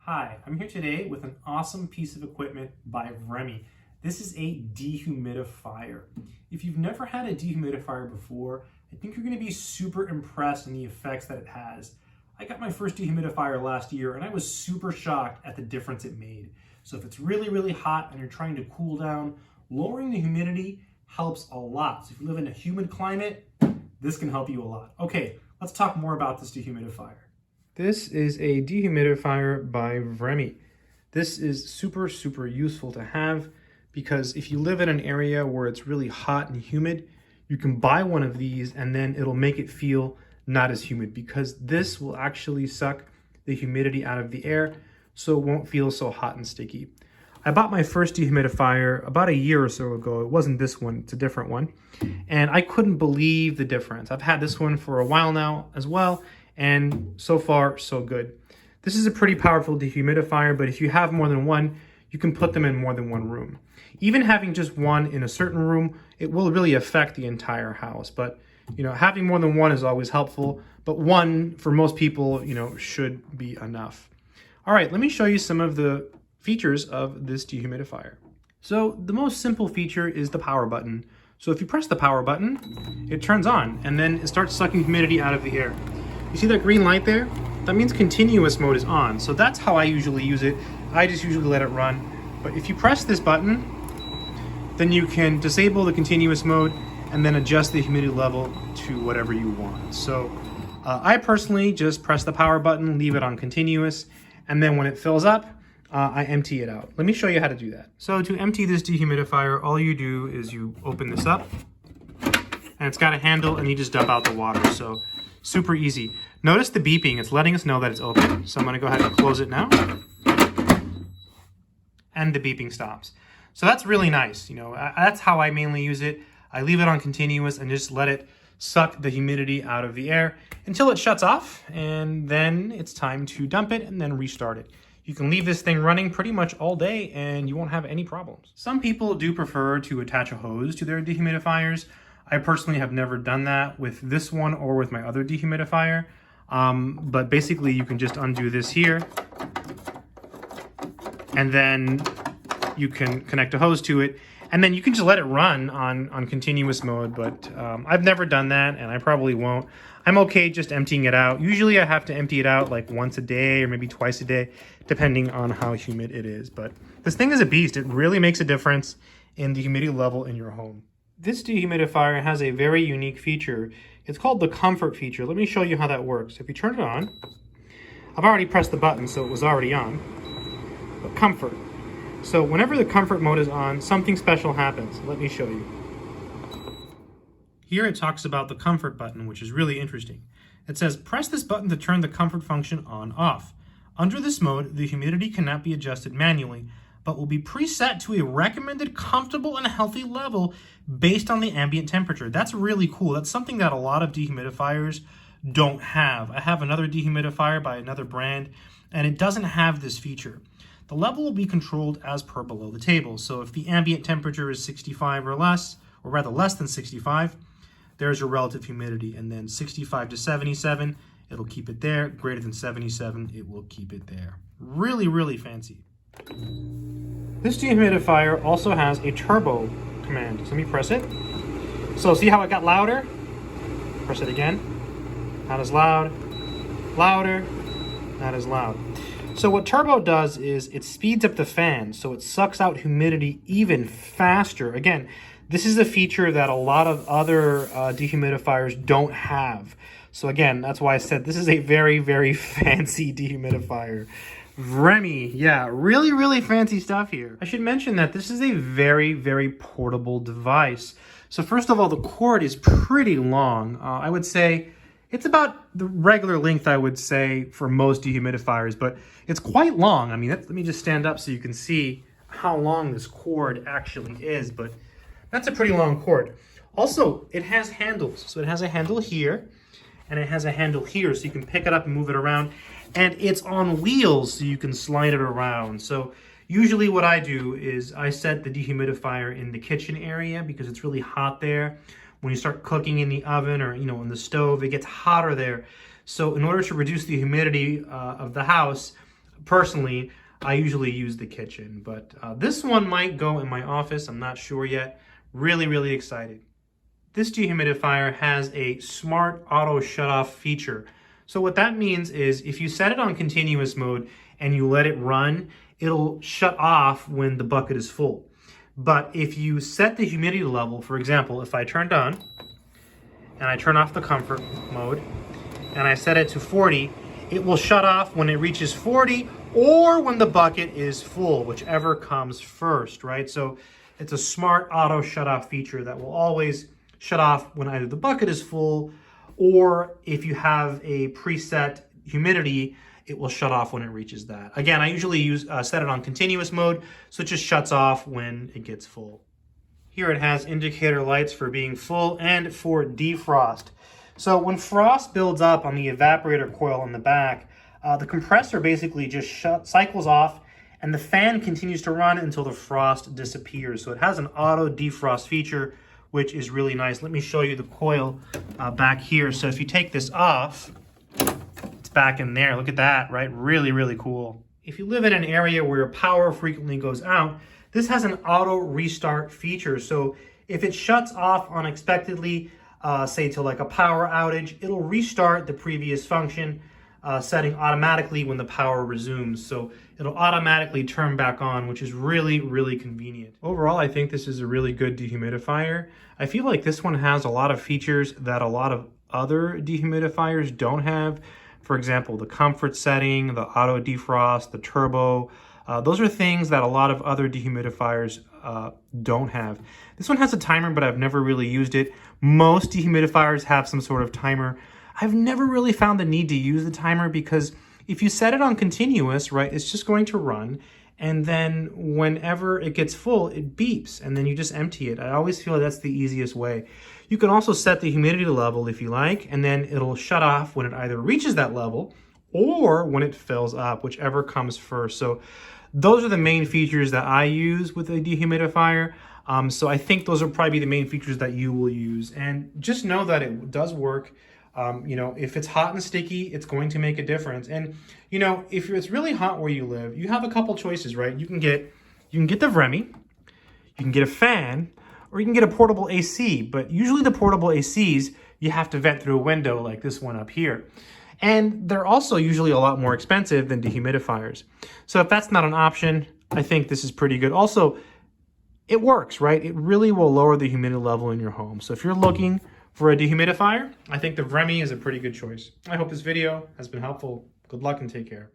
Hi, I'm here today with an awesome piece of equipment by Vremi. This is a dehumidifier. If you've never had a dehumidifier before, I think you're going to be super impressed in the effects that it has. I got my first dehumidifier last year and I was super shocked at the difference it made. So if it's really hot and you're trying to cool down, lowering the humidity helps a lot. So if you live in a humid climate, this can help you a lot. Okay, let's talk more about this dehumidifier. This is a dehumidifier by Vremi. This is super useful to have because if you live in an area where it's really hot and humid, you can buy one of these and then it'll make it feel not as humid because this will actually suck the humidity out of the air so it won't feel so hot and sticky. I bought my first dehumidifier about a year or so ago. It wasn't this one, it's a different one. And I couldn't believe the difference. I've had this one for a while now as well, and so far, so good. This is a pretty powerful dehumidifier, but if you have more than one, you can put them in more than one room. Even having just one in a certain room, it will really affect the entire house. But, having more than one is always helpful, but one, for most people, should be enough. All right, let me show you some of the features of this dehumidifier. So the most simple feature is the power button. So if you press the power button, it turns on, and then it starts sucking humidity out of the air. You see that green light there? That means continuous mode is on. So that's how I usually use it. I just usually let it run. But if you press this button, then you can disable the continuous mode and then adjust the humidity level to whatever you want. So I personally just press the power button, leave it on continuous, and then when it fills up, I empty it out. Let me show you how to do that. So to empty this dehumidifier, all you do is you open this up, and it's got a handle, and you just dump out the water. So super easy. Notice the beeping. It's letting us know that it's open. So I'm going to go ahead and close it now. And the beeping stops. So that's really nice. That's how I mainly use it. I leave it on continuous and just let it suck the humidity out of the air until it shuts off. And then it's time to dump it and then restart it. You can leave this thing running pretty much all day and you won't have any problems. Some people do prefer to attach a hose to their dehumidifiers. I personally have never done that with this one or with my other dehumidifier. But basically you can just undo this here and then you can connect a hose to it and then you can just let it run on continuous mode. But I've never done that and I probably won't. I'm okay just emptying it out. Usually I have to empty it out like once a day or maybe twice a day, depending on how humid it is. But this thing is a beast. It really makes a difference in the humidity level in your home. This dehumidifier has a very unique feature. It's called the comfort feature. Let me show you how that works. If you turn it on, I've already pressed the button, so it was already on. But comfort. So whenever the comfort mode is on, something special happens. Let me show you. Here it talks about the comfort button, which is really interesting. It says, press this button to turn the comfort function on/off. Under this mode, the humidity cannot be adjusted manually, but will be preset to a recommended comfortable and healthy level based on the ambient temperature. That's really cool. That's something that a lot of dehumidifiers don't have. I have another dehumidifier by another brand, and it doesn't have this feature. The level will be controlled as per below the table. So if the ambient temperature is 65 or less, or rather less than 65, there's your relative humidity. And then 65 to 77, it'll keep it there. Greater than 77, it will keep it there. Really fancy. This dehumidifier also has a turbo command. So let me press it. So see how it got louder? Press it again. Not as loud. Louder. Not as loud. So what turbo does is it speeds up the fan, so it sucks out humidity even faster. Again, this is a feature that a lot of other dehumidifiers don't have. So again, that's why I said this is a very fancy dehumidifier. Vremi, yeah, really fancy stuff here. I should mention that this is a very portable device. So first of all, the cord is pretty long. I would say it's about the regular length, I would say, for most dehumidifiers, but it's quite long. I mean, let me just stand up so you can see how long this cord actually is, but that's a pretty long cord. Also, it has handles. So it has a handle here, and it has a handle here, so you can pick it up and move it around. And it's on wheels, so you can slide it around. So usually what I do is I set the dehumidifier in the kitchen area because it's really hot there. When you start cooking in the oven or in the stove, it gets hotter there. So in order to reduce the humidity of the house, Personally, I usually use the kitchen, but this one might go in my office. I'm not sure yet. Really, really excited. This dehumidifier has a smart auto shutoff feature. So what that means is if you set it on continuous mode and you let it run, it'll shut off when the bucket is full. But if you set the humidity level, for example, if I turned on and I turn off the comfort mode and I set it to 40, it will shut off when it reaches 40 or when the bucket is full, whichever comes first, right? So it's a smart auto shut off feature that will always shut off when either the bucket is full or if you have a preset humidity, it will shut off when it reaches that. Again, I usually set it on continuous mode, so it just shuts off when it gets full. Here it has indicator lights for being full and for defrost. So when frost builds up on the evaporator coil on the back, the compressor basically just cycles off and the fan continues to run until the frost disappears. So it has an auto defrost feature, which is really nice. Let me show you the coil back here. So if you take this off, it's back in there. Look at that, right? Really, really cool. If you live in an area where power frequently goes out, this has an auto restart feature. So if it shuts off unexpectedly, say to like a power outage, it'll restart the previous function, setting automatically when the power resumes. So it'll automatically turn back on, which is really, really convenient. Overall, I think this is a really good dehumidifier. I feel like this one has a lot of features that a lot of other dehumidifiers don't have. For example, the comfort setting, the auto defrost, the turbo. Those are things that a lot of other dehumidifiers don't have. This one has a timer, but I've never really used it. Most dehumidifiers have some sort of timer. I've never really found the need to use the timer because if you set it on continuous, right, it's just going to run. And then whenever it gets full, it beeps and then you just empty it. I always feel that's the easiest way. You can also set the humidity level if you like, and then it'll shut off when it either reaches that level or when it fills up, whichever comes first. So those are the main features that I use with a dehumidifier. So I think those will probably be the main features that you will use. And just know that it does work. You know, if it's hot and sticky, it's going to make a difference. And, you know, if it's really hot where you live, you have a couple choices, right? You can get the Vremi, you can get a fan, or you can get a portable AC. But usually the portable ACs, you have to vent through a window like this one up here. And they're also usually a lot more expensive than dehumidifiers. So if that's not an option, I think this is pretty good. Also, it works, right? It really will lower the humidity level in your home. So if you're looking for a dehumidifier, I think the Vremi is a pretty good choice. I hope this video has been helpful. Good luck and take care.